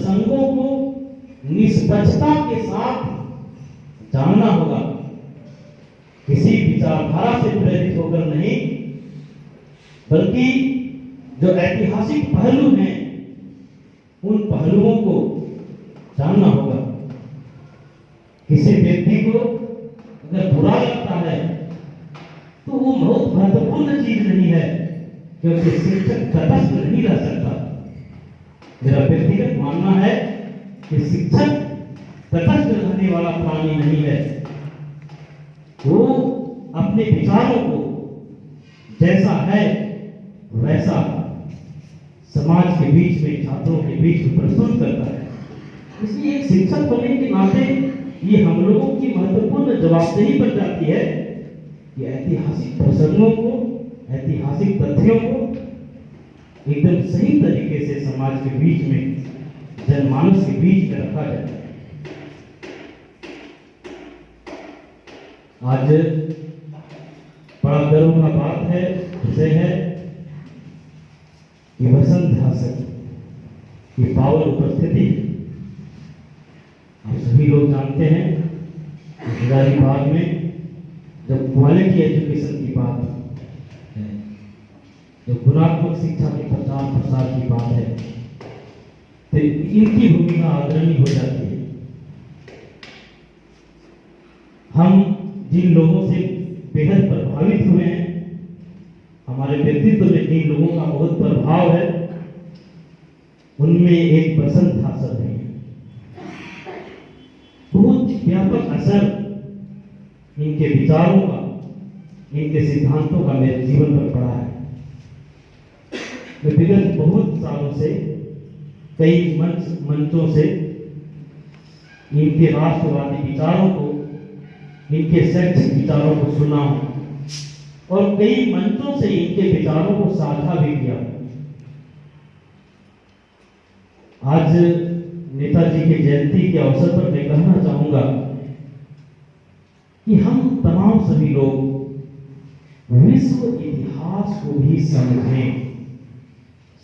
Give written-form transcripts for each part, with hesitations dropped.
प्रसंगों को निष्पक्षता के साथ जानना होगा, किसी विचारधारा से प्रेरित होकर नहीं, बल्कि जो ऐतिहासिक पहलू हैं उन पहलुओं को जानना होगा। किसी व्यक्ति को अगर बुरा लगता है तो वो बहुत महत्वपूर्ण चीज नहीं है, क्योंकि शिक्षक तटस्थ नहीं रह सकता। मेरा व्यक्तिगत मानना है कि शिक्षक तटस्थ रहने वाला प्राणी नहीं है। वो अपने विचारों को जैसा है वैसा समाज के बीच में, छात्रों के बीच में प्रस्तुत करता है। इसलिए एक शिक्षक होने के नाते ये हम लोगों की महत्वपूर्ण जवाबदेही बन जाती है कि ऐतिहासिक प्रसंगों को, ऐतिहासिक तथ्यों को एकदम सही तरीके से समाज के बीच में, जनमानस के बीच में रखा जाए। आज बड़ा गर्व का बात है, विषय है कि वसंत हासन की पावन उपस्थिति। आप सभी लोग जानते हैं हजारीबाग में जब क्वालिटी एजुकेशन की बात है, जब गुणात्मक शिक्षा के प्रचार प्रसार की बात है, तो इनकी भूमिका अग्रणी हो जाती है। हम जिन लोगों से बेहद प्रभावित हुए हैं, हमारे व्यक्तित्व में जिन लोगों का बहुत प्रभाव है, उनमें एक वसंत हासन है। बहुत व्यापक असर इनके विचारों का, इनके सिद्धांतों का मेरे जीवन पर पड़ा है। मैं विगत बहुत सालों से कई मंचों से इनके राष्ट्रवादी विचारों को, इनके शैक्षिक विचारों को सुना हूं और कई मंचों से इनके विचारों को साझा भी किया। आज नेताजी की जयंती के अवसर पर मैं कहना चाहूंगा कि हम तमाम सभी लोग विश्व इतिहास को भी समझें।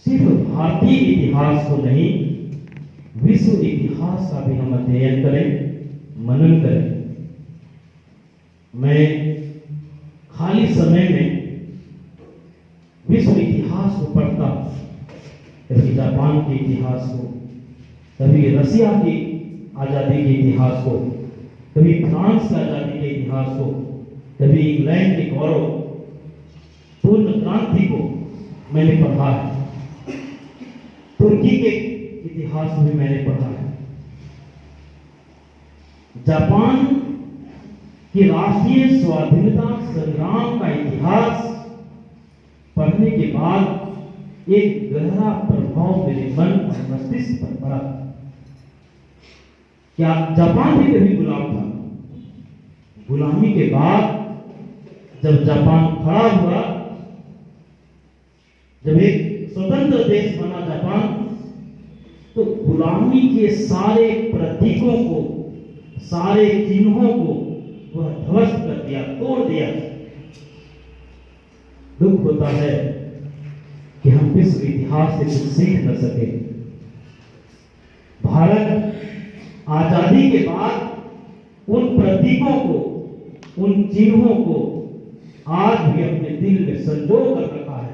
सिर्फ भारतीय इतिहास को नहीं, विश्व इतिहास का भी हम अध्ययन करें, मनन करें। मैं खाली समय में विश्व इतिहास को पढ़ता, कभी जापान के इतिहास को, कभी रसिया की आजादी के इतिहास को, कभी फ्रांस की आजादी के इतिहास को, कभी इंग्लैंड के गौरव पूर्ण क्रांति को मैंने पढ़ा है। तुर्की के इतिहास को भी मैंने पढ़ा है। जापान कि राष्ट्रीय स्वाधीनता संग्राम का इतिहास पढ़ने के बाद एक गहरा प्रभाव मेरे मन और मस्तिष्क पर पड़ा। क्या जापान भी कभी गुलाम था? गुलामी के बाद जब जापान खड़ा हुआ, जब एक स्वतंत्र देश बना जापान, तो गुलामी के सारे प्रतीकों को, सारे चिन्हों को वह ध्वस्त कर दिया, तोड़ दिया। दुख होता है कि हम विश्व इतिहास से कुछ सीख न सके। भारत आजादी के बाद उन प्रतीकों को, उन चिन्हों को आज भी अपने दिल में संजो कर रखा है।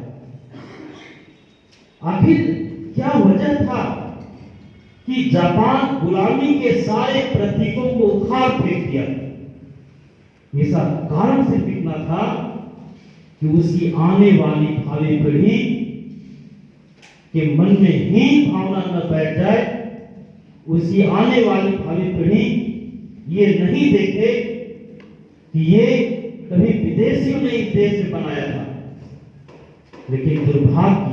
आखिर क्या वजह था कि जापान गुलामी के सारे प्रतीकों को उखाड़ फेंक दिया? ऐसा कारण सिर्फ इतना था कि उसकी आने वाली भावी पीढ़ी के मन में हीन भावना न बैठ जाए, उसकी आने वाली भावी पीढ़ी ये नहीं देखे कि ये कभी विदेशियों ने इस देश में बनाया था। लेकिन दुर्भाग्य,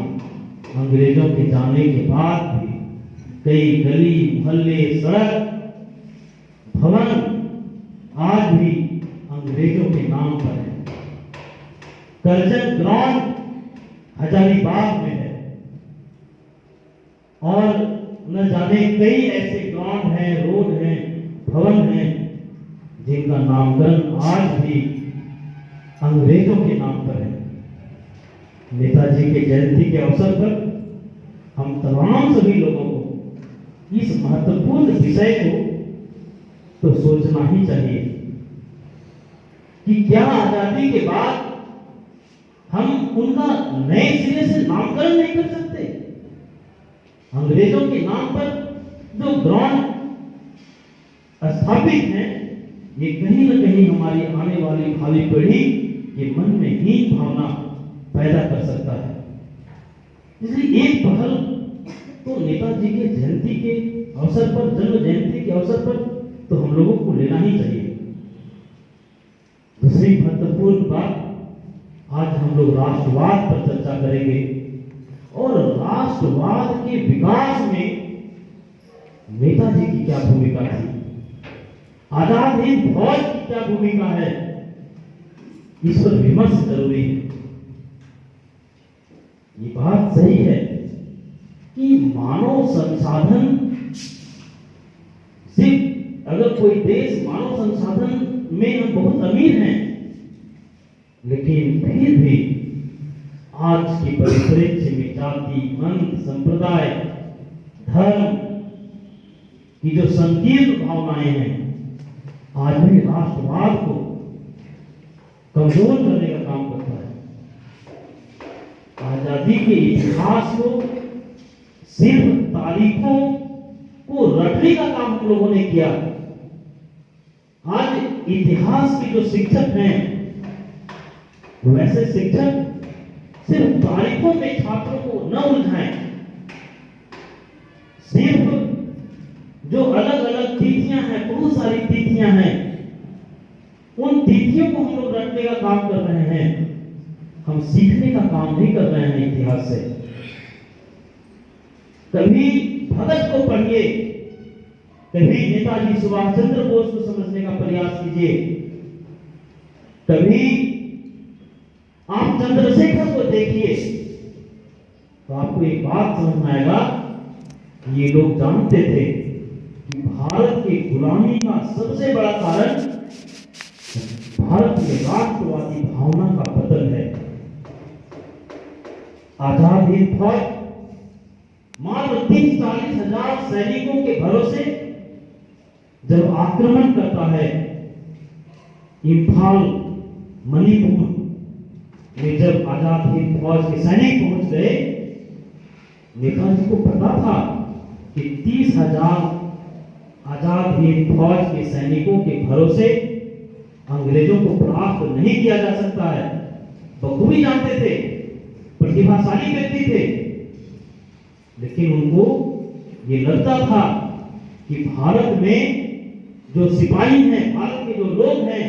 अंग्रेजों के जाने के बाद भी कई गली मोहल्ले, सड़क, भवन आज भी अंग्रेजों के नाम पर है। करजन ग्राउंड हजारीबाग में है और न जाने कई ऐसे ग्राउंड हैं, रोड हैं, भवन हैं जिनका नामकरण आज भी अंग्रेजों के नाम पर है। नेताजी के जयंती के अवसर पर हम तमाम सभी लोगों को इस महत्वपूर्ण विषय को तो सोचना ही चाहिए कि क्या आजादी के बाद हम उनका नए सिरे से नामकरण नहीं कर सकते। अंग्रेजों के नाम पर जो ग्राउंड स्थापित हैं, ये कहीं न कहीं हमारी आने वाली भावी पीढ़ी के मन में हीन भावना पैदा कर सकता है। इसलिए एक पहल तो नेताजी के जयंती के अवसर पर, जन्म जयंती के अवसर पर तो हम लोगों को लेना ही चाहिए। दूसरी महत्वपूर्ण बात, आज हम लोग राष्ट्रवाद पर चर्चा करेंगे और राष्ट्रवाद के विकास में नेताजी की क्या भूमिका थी, आजाद हिंद फौज की क्या भूमिका है, इस पर विमर्श जरूरी है। ये बात सही है कि मानव संसाधन, सिर्फ अगर कोई देश मानव संसाधन में हम बहुत अमीर हैं, लेकिन फिर भी आज के परिप्रेक्ष्य में जाति, पंथ, संप्रदाय, धर्म की जो संकीर्ण भावनाएं हैं, आज भी राष्ट्रवाद को कमजोर करने का काम करता है। आजादी के इतिहास को सिर्फ तारीखों को रटने का काम हम लोगों ने किया। आज इतिहास के जो शिक्षक हैं, वैसे शिक्षक सिर्फ तारीखों में छात्रों को न उलझाएं, सिर्फ जो अलग अलग तिथियां हैं, बहुत सारी तिथियां हैं, उन तिथियों को हम लोग रटने का काम कर रहे हैं। हम सीखने का काम नहीं कर रहे हैं इतिहास से। कभी भगत को पढ़िए, कभी नेताजी सुभाष चंद्र बोस को समझने का प्रयास कीजिए, कभी आप चंद्रशेखर को देखिए, तो आपको एक बात समझ में आएगा, ये लोग जानते थे कि भारत की गुलामी का सबसे बड़ा कारण भारत में राष्ट्रवादी भावना का पतन है। आजाद हिंद फौज मात्र 30-40 हजार सैनिकों के भरोसे जब आक्रमण करता है, इंफाल, मणिपुर में जब आजाद हिंद फौज के सैनिक पहुंच गए, नेताजी को पता था कि 30,000 आजाद हिंद फौज के सैनिकों के भरोसे अंग्रेजों को परास्त नहीं किया जा सकता है। बखूबी जानते थे, प्रतिभाशाली व्यक्ति थे, लेकिन उनको ये लगता था कि भारत में जो सिपाही हैं, भारत के जो लोग हैं,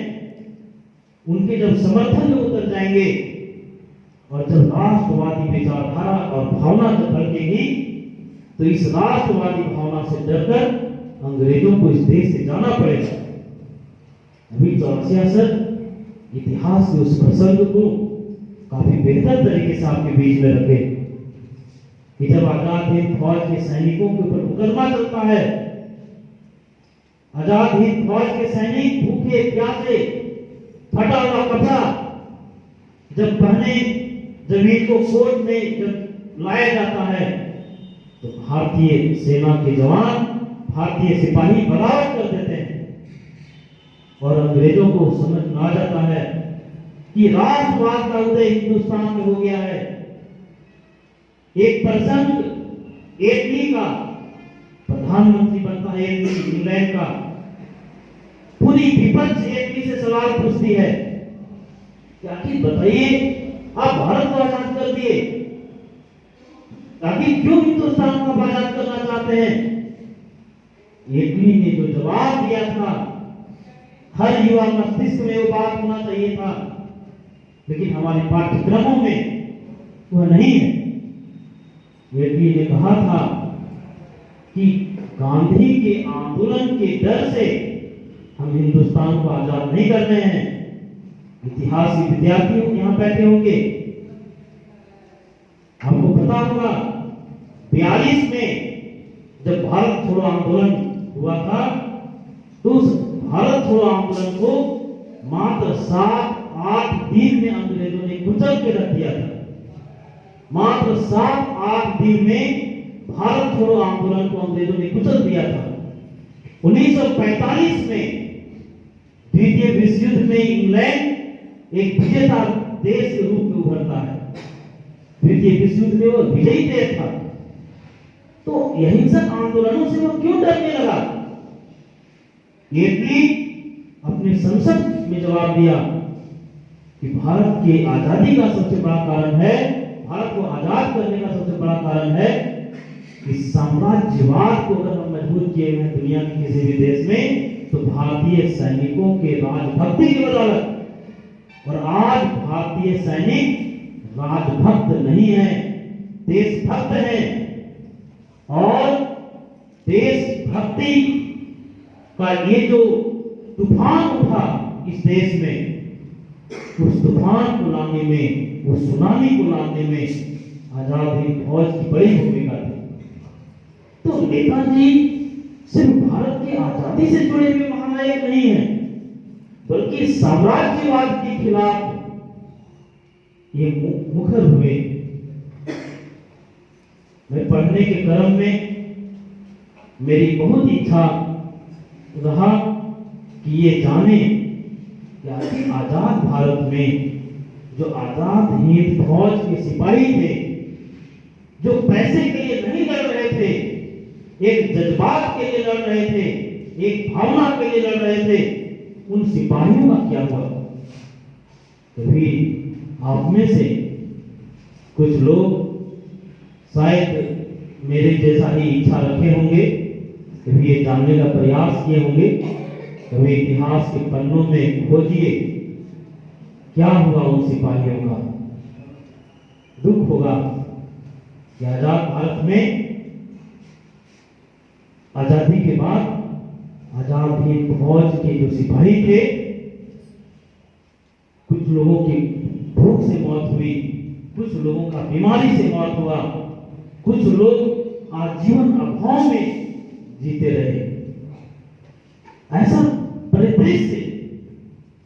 उनके जब समर्थन में उतर जाएंगे और जब राष्ट्रवादी विचारधारा और भावना जब भड़केगी, तो इस राष्ट्रवादी भावना से डरकर अंग्रेजों को इस देश से जाना पड़ेगा। अभी 84 इतिहास के उस प्रसंग को काफी बेहतर तरीके से आपके बीच में रखे कि जब आजाद हिंद फौज के सैनिकों के ऊपर मुकदमा चलता है, आजाद हिंद फौज के सैनिक भूखे प्यासे फटा हुआ कपड़ा जब पहने, जमीन को कोर्ट में जब लाया जाता है, तो भारतीय सेना के जवान, भारतीय सिपाही बगावत कर देते हैं और अंग्रेजों को समझ में आ जाता है कि राष्ट्रवाद का उदय हिंदुस्तान में हो गया है। एक प्रसंग एटली का प्रधानमंत्री बनता है, एटली इंग्लैंड का, पूरी विपक्ष एटली से सवाल पूछती है कि आखिर बताइए, आप भारत को आजाद कर दिए, आखिर क्यों हिंदुस्तान को आजाद करना चाहते हैं? एटली ने जो जवाब दिया था, हर युवा मस्तिष्क में वो बात होना चाहिए था, लेकिन हमारे पाठ्यक्रमों में वह नहीं है। एटली ने कहा था कि गांधी के आंदोलन के डर से हम हिंदुस्तान को आजाद नहीं कर रहे हैं। इतिहास के विद्यार्थी यहां बैठे होंगे, हमको पता होगा 42 में जब भारत छोड़ो आंदोलन हुआ था, तो उस भारत छोड़ो आंदोलन को मात्र 7-8 दिन में अंग्रेजों ने कुचल के रख दिया था। मात्र 7-8 दिन में भारत छोड़ो आंदोलन को अंग्रेजों ने कुचल 1945 में द्वितीय विश्व युद्ध में इंग्लैंड एक विजेता देश के रूप में उभरता है। द्वितीय विश्व युद्ध में वो विजयी देश था, तो अहिंसक आंदोलनों से वो क्यों डरने लगा? इटली अपने संसद में जवाब दिया कि भारत की आजादी का सबसे बड़ा कारण है, भारत को आजाद करने का सबसे बड़ा कारण है कि साम्राज्यवाद को अगर हम मजबूत किए हुए हैं दुनिया के किसी भी देश में, तो भारतीय सैनिकों के राजभक्ति की बदौलत। और आज भारतीय सैनिक राजभक्त नहीं है, देशभक्त है। और देशभक्ति का ये जो तूफान उठा इस देश में, उस तूफान को लाने में, उस सुनामी को लाने में आजाद हिंद फौज की बड़ी भूमिका थी। तो नेताजी सिर्फ भारत की आजादी से जुड़े हुए महानायक नहीं है, बल्कि साम्राज्यवाद के खिलाफ ये मुखर हुए। मैं पढ़ने के क्रम में मेरी बहुत इच्छा रहा कि ये जाने कि आजाद भारत में जो आजाद हिंद फौज के सिपाही थे, जो पैसे के लिए नहीं लड़ रहे थे, एक जज्बात के लिए लड़ रहे थे, एक भावना के लिए लड़ रहे थे, उन सिपाहियों का क्या हुआ? कभी आप में से कुछ लोग शायद मेरे जैसा ही इच्छा रखे होंगे, कभी ये जानने का प्रयास किए होंगे, कभी इतिहास के पन्नों में खोजिए क्या हुआ उन सिपाहियों का। दुख होगा कि आजाद भारत में आजादी के बाद आजाद हिंद फौज के जो सिपाही थे, कुछ लोगों की भूख से मौत हुई, कुछ लोगों का बीमारी से मौत हुआ, कुछ लोग आजीवन अभाव में जीते रहे। ऐसा परिदृश्य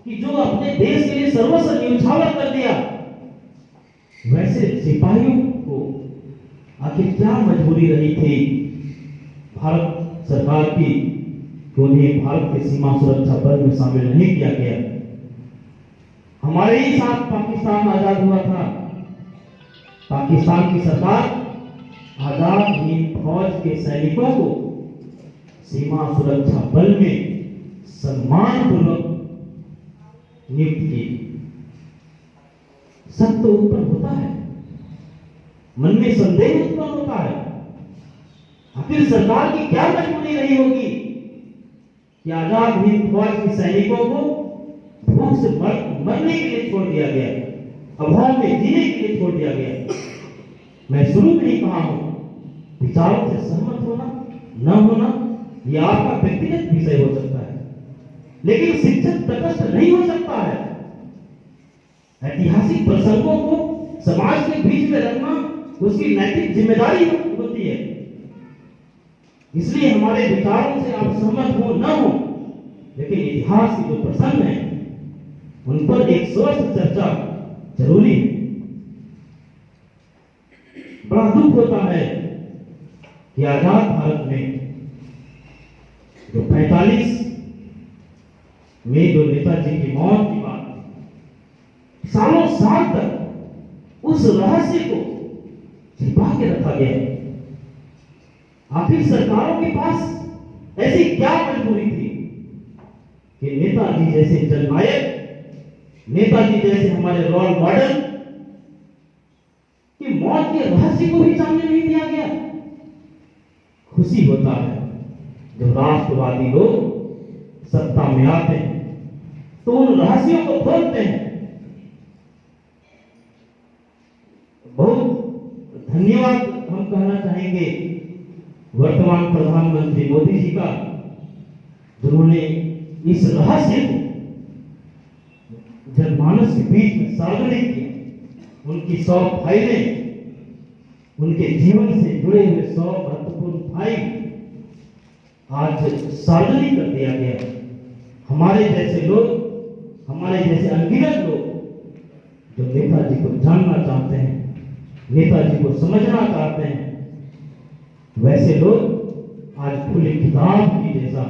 कि जो अपने देश के लिए सर्वस्व न्यौछावर कर दिया, वैसे सिपाहियों को आखिर क्या मजबूरी रही थी भारत सरकार की कि उन्हें भारत के सीमा सुरक्षा बल में शामिल नहीं किया गया? हमारे ही साथ पाकिस्तान आजाद हुआ था। पाकिस्तान की सरकार आजाद हिंद फौज के सैनिकों को सीमा सुरक्षा बल में सम्मानपूर्वक नियुक्त की। सब तो उत्पन्न होता है, मन में संदेह उत्पन्न होता है, आखिर सरकार की क्या मजबूरी रही होगी कि आजाद हिंद फौज के सैनिकों को भूख से मरने के लिए छोड़ दिया गया, अभाव में जीने के लिए छोड़ दिया गया। मैं शुरू में ही कहा हूं, विचारों से सहमत होना न होना यह आपका व्यक्तिगत विषय हो सकता है, लेकिन शिक्षक तटस्थ नहीं हो सकता है। ऐतिहासिक प्रसंगों को समाज के बीच में रखना उसकी नैतिक जिम्मेदारी होती है। इसलिए हमारे विचारों से आप सहमत हो न हो, लेकिन इतिहास के जो प्रसंग हैं उन पर एक स्वस्थ चर्चा जरूरी है। बड़ा दुख होता है कि आजाद भारत में जो 45 में जो नेताजी की मौत की बात, सालों साल तक उस रहस्य को छिपा के रखा गया। आखिर सरकारों के पास ऐसी क्या मजबूरी थी कि नेताजी जैसे जननायक, नेताजी जैसे हमारे रोल मॉडल की मौत के रहस्य को भी सामने नहीं दिया गया? खुशी होता है जब राष्ट्रवादी लोग सत्ता में आते हैं तो उन रहस्यों को खोलते हैं। बहुत धन्यवाद हम कहना चाहेंगे वर्तमान प्रधानमंत्री मोदी जी का, जिन्होंने इस रहस्य को जनमानस के बीच में सार्वजनिक किया। उनकी 100 फाइलें, उनके जीवन से जुड़े हुए 100 महत्वपूर्ण फाइल आज सार्वजनिक कर दिया गया। हमारे जैसे लोग, हमारे जैसे अनगिनत लोग जो नेताजी को जानना चाहते हैं, नेताजी को समझना चाहते हैं, वैसे लोग आज खुली किताब की जैसा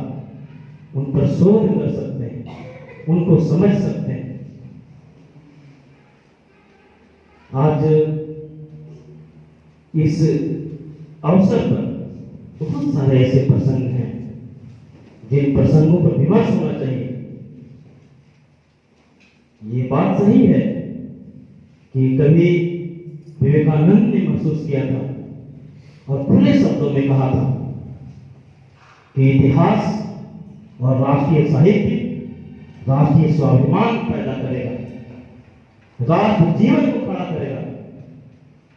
उन पर शोध कर सकते हैं, उनको समझ सकते हैं। आज इस अवसर पर बहुत सारे ऐसे प्रसंग हैं जिन प्रसंगों पर विमर्श होना चाहिए। ये बात सही है कि कभी विवेकानंद ने महसूस किया था और खुले शब्दों में कहा था कि इतिहास और राष्ट्रीय साहित्य राष्ट्रीय स्वाभिमान पैदा करेगा, राष्ट्र जीवन को खड़ा करेगा,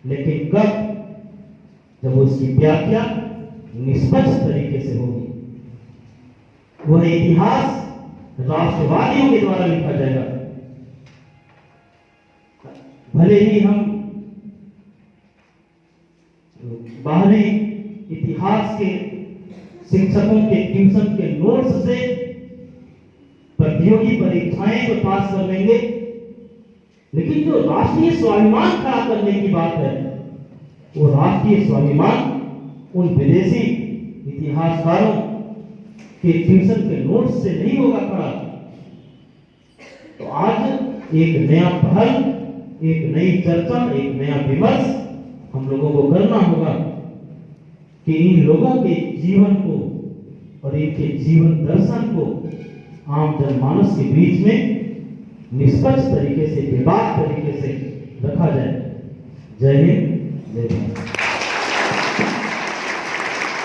लेकिन कब? जब उसकी व्याख्या निष्पक्ष तरीके से होगी। वह इतिहास राष्ट्रवादियों के द्वारा लिखा जाएगा। भले ही हम बाहरी इतिहास के शिक्षकों के ट्यूशन के नोट्स से प्रतियोगी परीक्षाएं तो पास कर लेंगे, लेकिन जो राष्ट्रीय स्वाभिमान खड़ा करने की बात है, वो राष्ट्रीय स्वाभिमान उन विदेशी इतिहासकारों के ट्यूशन के नोट्स से नहीं होगा खड़ा। तो आज एक नया पहल, एक नई चर्चा, एक नया विमर्श हम लोगों को करना होगा कि इन लोगों के जीवन को और इनके जीवन दर्शन को आम जनमानस के बीच में निष्पक्ष तरीके से, बेबाक तरीके से रखा जाए। जय हिंद, जय भारत।